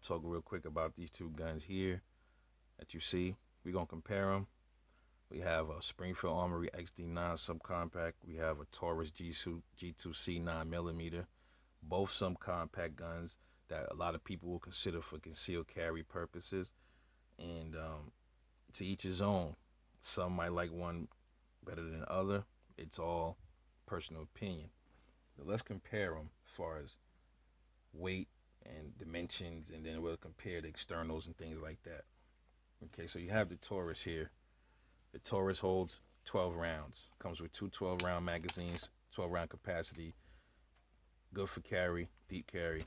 talk real quick about these two guns here that you see. We're gonna compare them. We have a Springfield Armory XD9 subcompact. We have a Taurus G2C 9mm. Both subcompact guns that a lot of people will consider for concealed carry purposes. And to each his own. Some might like one better than the other. It's all personal opinion. So let's compare them as far as weight and dimensions, and then we'll compare the externals and things like that. Okay, so you have the Taurus here. The Taurus holds 12 rounds. Comes with two 12-round magazines, 12-round capacity. Good for carry, deep carry.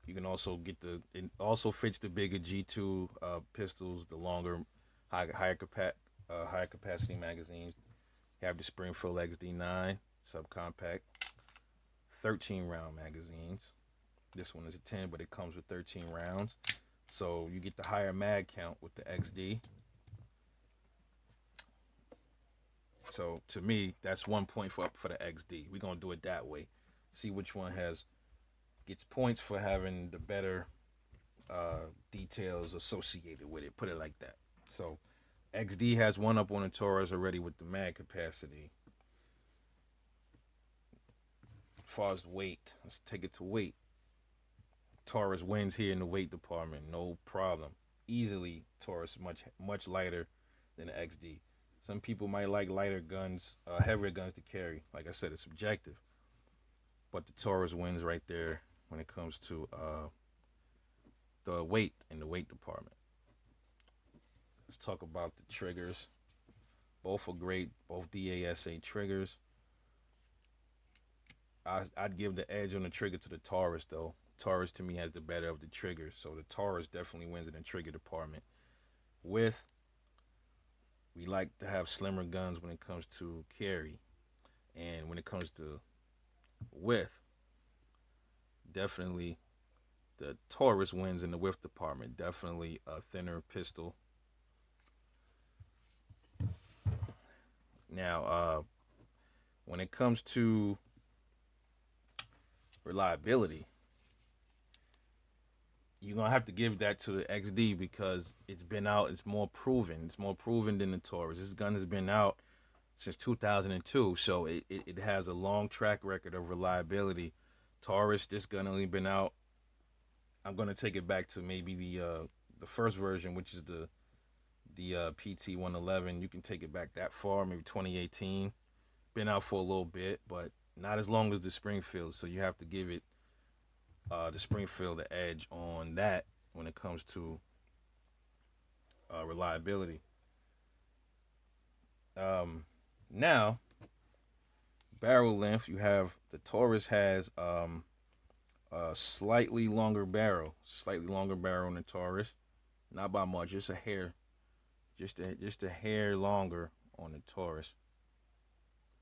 You can also get it also fits the bigger G2 pistols, the longer, higher capacity magazines. You have the Springfield XD9 subcompact, 13 round magazines. This one is a 10, but it comes with 13 rounds. So you get the higher mag count with the XD. So to me, that's 1 point for the XD. We're gonna do it that way. See which one gets points for having the better details associated with it. Put it like that. So XD has one up on the Taurus already with the mag capacity. As far as weight, let's take it to weight. Taurus wins here in the weight department, no problem. Easily, Taurus much lighter than the XD. Some people might like lighter guns, heavier guns to carry. Like I said, it's subjective. But the Taurus wins right there when it comes to the weight in the weight department. Let's talk about the triggers. Both are great, both DASA triggers. I'd give the edge on the trigger to the Taurus though. Taurus to me has the better of the triggers, so the Taurus definitely wins in the trigger department. With we like to have slimmer guns when it comes to carry, and when it comes to width, definitely the Taurus wins in the width department. Definitely a thinner pistol. Now, when it comes to reliability, you're gonna have to give that to the XD because it's been out. It's more proven. It's more proven than the Taurus. This gun has been out since 2002, so it has a long track record of reliability. Taurus, this gun only been out. I'm gonna take it back to maybe the first version, which is the PT 111. You can take it back that far, maybe 2018. Been out for a little bit, but not as long as the Springfield. So you have to give it the Springfield the edge on that when it comes to reliability. Now, barrel length, you have the Taurus has a slightly longer barrel than the Taurus, not by much, just a hair, just a hair longer on the Taurus.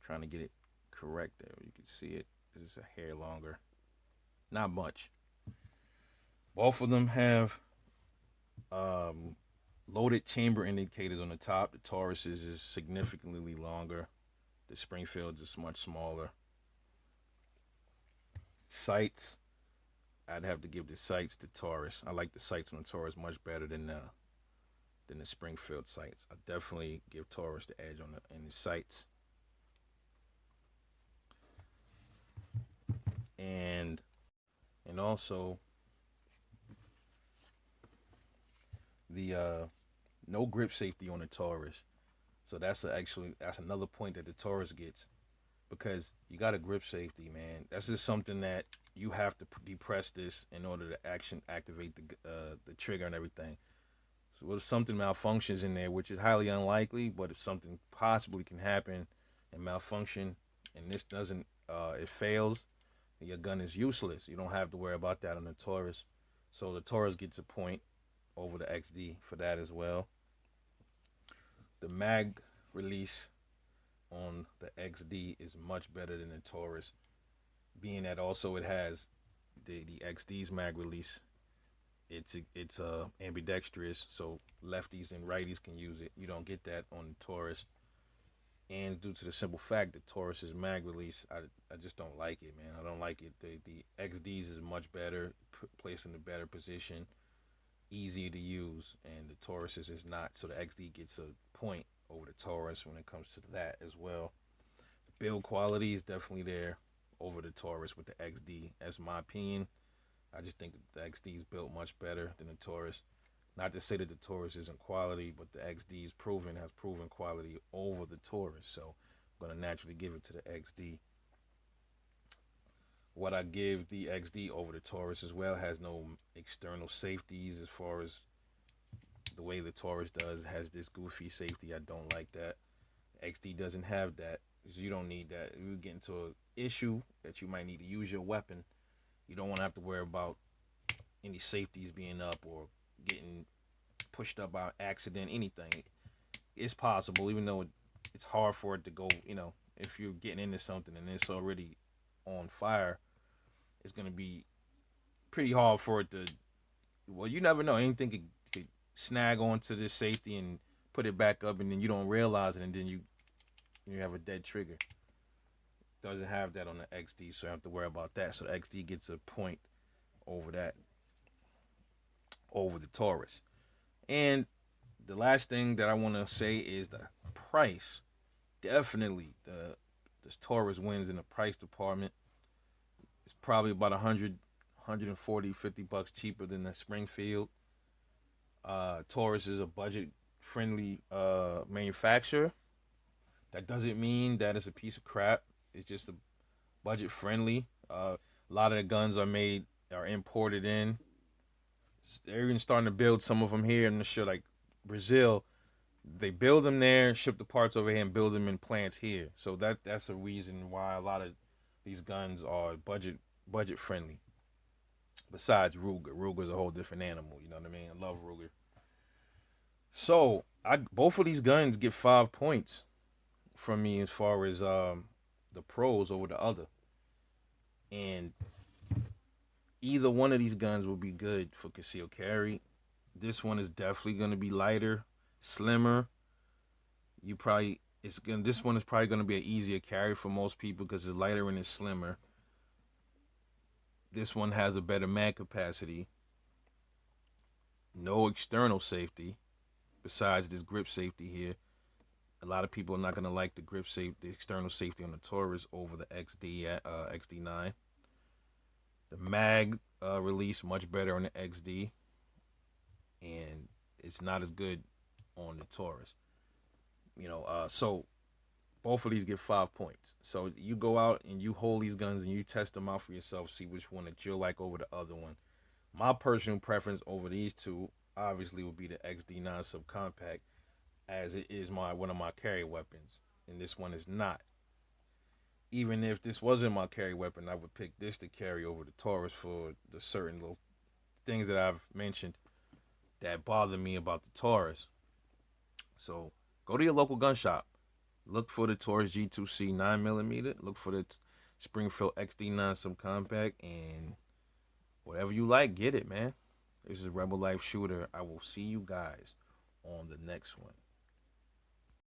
Trying to get it correct there, you can see it. It's a hair longer, not much. Both of them have um, loaded chamber indicators on the top. The Taurus is significantly longer. The Springfield is much smaller. Sights, I'd have to give the sights to Taurus. I like the sights on the Taurus much better than the Springfield sights. I definitely give Taurus the edge on the sights. And also the no grip safety on the Taurus. So that's another point that the Taurus gets because you got a grip safety, man. That's just something that you have to depress this in order to activate the trigger and everything. So if something malfunctions in there, which is highly unlikely, but if something possibly can happen and malfunction, and this doesn't, it fails, your gun is useless. You don't have to worry about that on the Taurus. So the Taurus gets a point over the XD for that as well. The mag release on the XD is much better than the Taurus, being that also it has the XD's mag release. It's ambidextrous, so lefties and righties can use it. You don't get that on the Taurus. And due to the simple fact that Taurus's mag release, I just don't like it, man. I don't like it. The XDs is much better, placed in a better position, easier to use, and the Taurus's is not. So the XD gets a point over the Taurus when it comes to that as well. The build quality is definitely there over the Taurus with the XD. That's my opinion. I just think that the XD is built much better than the Taurus. Not to say that the Taurus isn't quality, but the XD has proven quality over the Taurus. So I'm gonna naturally give it to the XD. What I give the XD over the Taurus as well has no external safeties as far as the way the Taurus does. It has this goofy safety. I don't like that. XD doesn't have that. You don't need that. If you get into an issue that you might need to use your weapon, you don't want to have to worry about any safeties being up or getting pushed up by accident, anything. It's possible, even though it's hard for it to go, if you're getting into something and it's already on fire, it's going to be pretty hard for it to, well, you never know. Anything could snag onto this safety and put it back up, and then you don't realize it, and then you have a dead trigger. Doesn't have that on the XD, so I have to worry about that. So the XD gets a point over that, over the Taurus. And the last thing that I want to say is the price. Definitely, the Taurus wins in the price department. It's probably about 140, 50 bucks cheaper than the Springfield. Taurus is a budget friendly manufacturer. That doesn't mean that it's a piece of crap. It's just a budget friendly. A lot of the guns are imported in. They're even starting to build some of them here. I'm not sure, like Brazil, they build them there, ship the parts over here, and build them in plants here. So that's a reason why a lot of these guns are budget friendly. Besides Ruger, Ruger's a whole different animal. You know what I mean? I love Ruger. So I both of these guns get 5 points from me as far as the pros over the other, and either one of these guns will be good for concealed carry. This one is definitely going to be lighter, slimmer. You probably it's gonna This one is probably going to be an easier carry for most people because it's lighter and it's slimmer. This one has a better mag capacity, no external safety besides this grip safety here. A lot of people are not going to like the grip safety, the external safety on the Taurus over the XD9. The mag release much better on the XD, and it's not as good on the Taurus. So both of these get 5 points. So you go out and you hold these guns and you test them out for yourself, see which one that you'll like over the other one. My personal preference over these two obviously would be the XD9 subcompact, as it is one of my carry weapons, and this one is not. Even if this wasn't my carry weapon, I would pick this to carry over the Taurus for the certain little things that I've mentioned that bother me about the Taurus. So go to your local gun shop. Look for the Taurus G2C 9mm. Look for the Springfield XD9 subcompact, and whatever you like, get it, man. This is Rebel Life Shooter. I will see you guys on the next one.